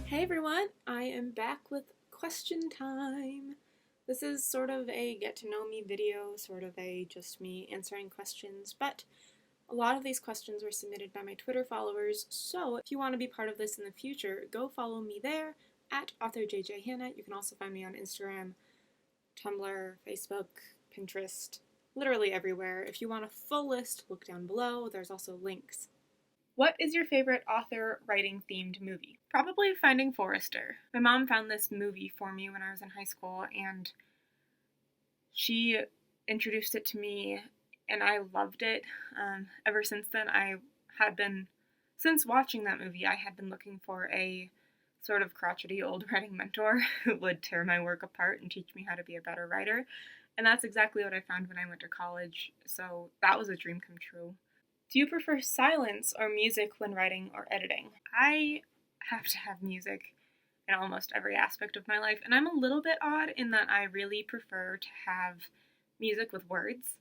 Hey everyone, I am back with question time. This is sort of a get to know me video, sort of a just me answering questions, but a lot of these questions were submitted by my Twitter followers, so if you want to be part of this in the future, go follow me there at @authorjjhanna. You can also find me on Instagram, Tumblr, Facebook, Pinterest, literally everywhere. If you want a full list, look down below. There's also links. What is your favorite author writing themed movie? Probably Finding Forrester. My mom found this movie for me when I was in high school, and she introduced it to me, and I loved it. Ever since then, since watching that movie, I had been looking for a sort of crotchety old writing mentor who would tear my work apart and teach me how to be a better writer. And that's exactly what I found when I went to college, so that was a dream come true. Do you prefer silence or music when writing or editing? I have to have music in almost every aspect of my life, and I'm a little bit odd in that I really prefer to have music with words.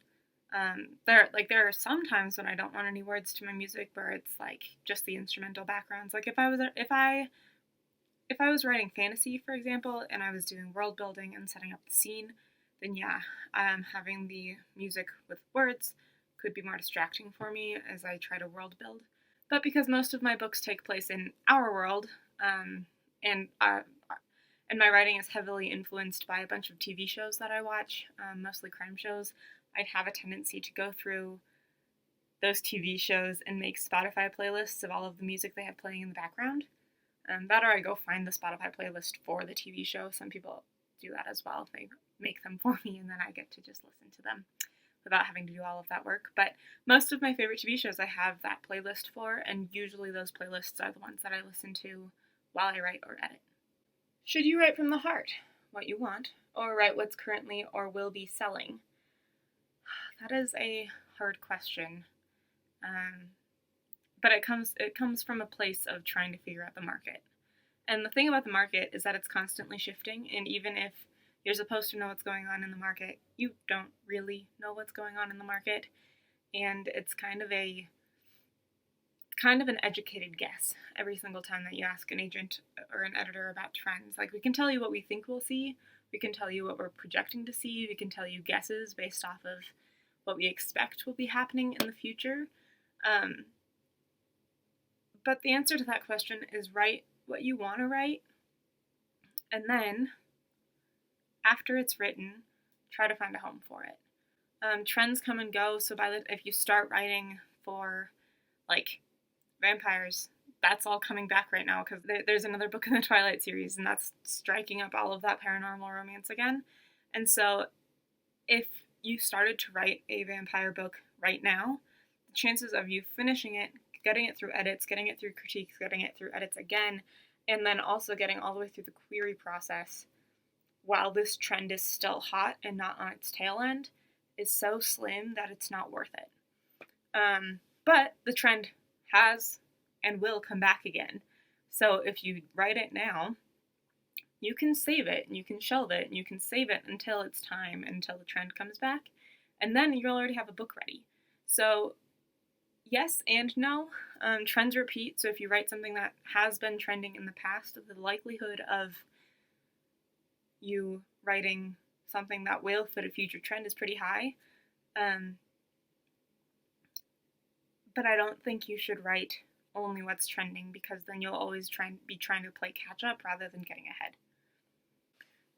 There are some times when I don't want any words to my music where it's like just the instrumental backgrounds. Like if I was writing fantasy, for example, and I was doing world building and setting up the scene, then yeah, having the music with words could be more distracting for me as I try to world build. But because most of my books take place in our world, and and my writing is heavily influenced by a bunch of TV shows that I watch, mostly crime shows, I'd have a tendency to go through those TV shows and make Spotify playlists of all of the music they have playing in the background. That or I go find the Spotify playlist for the TV show. Some people do that as well. They make them for me, and then I get to just listen to them without having to do all of that work. But most of my favorite TV shows I have that playlist for, and usually those playlists are the ones that I listen to while I write or edit. Should you write from the heart, what you want, or write what's currently or will be selling? That is a hard question. But it comes from a place of trying to figure out the market. And the thing about the market is that it's constantly shifting, and even if you're supposed to know what's going on in the market, you don't really know what's going on in the market, and it's kind of an educated guess every single time that you ask an agent or an editor about trends. Like, we can tell you what we think we'll see, we can tell you what we're projecting to see, we can tell you guesses based off of what we expect will be happening in the future. But the answer to that question is write what you want to write, and then after it's written, try to find a home for it. Trends come and go, so if you start writing for like vampires, that's all coming back right now because there's another book in the Twilight series, and that's striking up all of that paranormal romance again. And so if you started to write a vampire book right now, the chances of you finishing it, getting it through edits, getting it through critiques, getting it through edits again, and then also getting all the way through the query process while this trend is still hot and not on its tail end is so slim that it's not worth it. But the trend has and will come back again. So if you write it now, you can save it and you can shelve it and you can save it until it's time, until the trend comes back, and then you'll already have a book ready. So yes and no. Trends repeat, so if you write something that has been trending in the past, the likelihood of you writing something that will fit a future trend is pretty high. But I don't think you should write only what's trending, because then you'll always be trying to play catch up rather than getting ahead.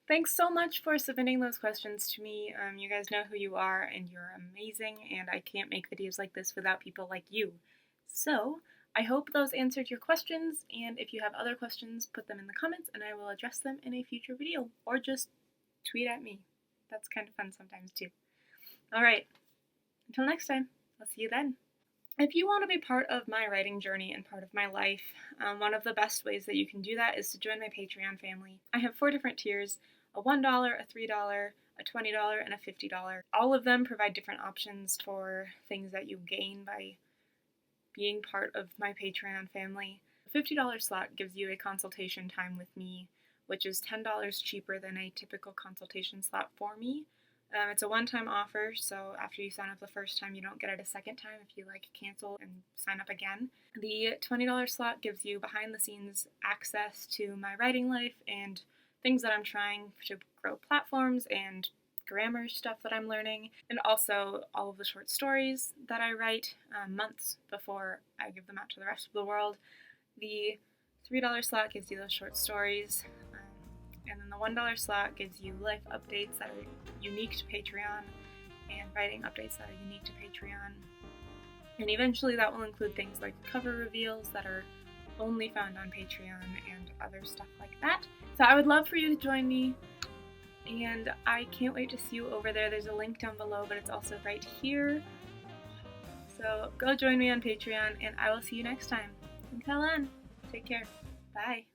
Thanks so much for submitting those questions to me. You guys know who you are, and you're amazing, and I can't make videos like this without people like you. So I hope those answered your questions, and if you have other questions, put them in the comments and I will address them in a future video, or just tweet at me. That's kind of fun sometimes too. Alright, until next time, I'll see you then. If you want to be part of my writing journey and part of my life, one of the best ways that you can do that is to join my Patreon family. I have 4 different tiers: a $1, a $3, a $20, and a $50. All of them provide different options for things that you gain by being part of my Patreon family. The $50 slot gives you a consultation time with me, which is $10 cheaper than a typical consultation slot for me. It's a one-time offer, so after you sign up the first time, you don't get it a second time if you cancel and sign up again. The $20 slot gives you behind-the-scenes access to my writing life and things that I'm trying to grow platforms and grammar stuff that I'm learning, and also all of the short stories that I write months before I give them out to the rest of the world. The $3 slot gives you those short stories, and then the $1 slot gives you life updates that are unique to Patreon and writing updates that are unique to Patreon. And eventually that will include things like cover reveals that are only found on Patreon and other stuff like that. So I would love for you to join me, and I can't wait to see you over there. There's a link down below, but it's also right here. So go join me on Patreon, and I will see you next time. Until then, take care. Bye.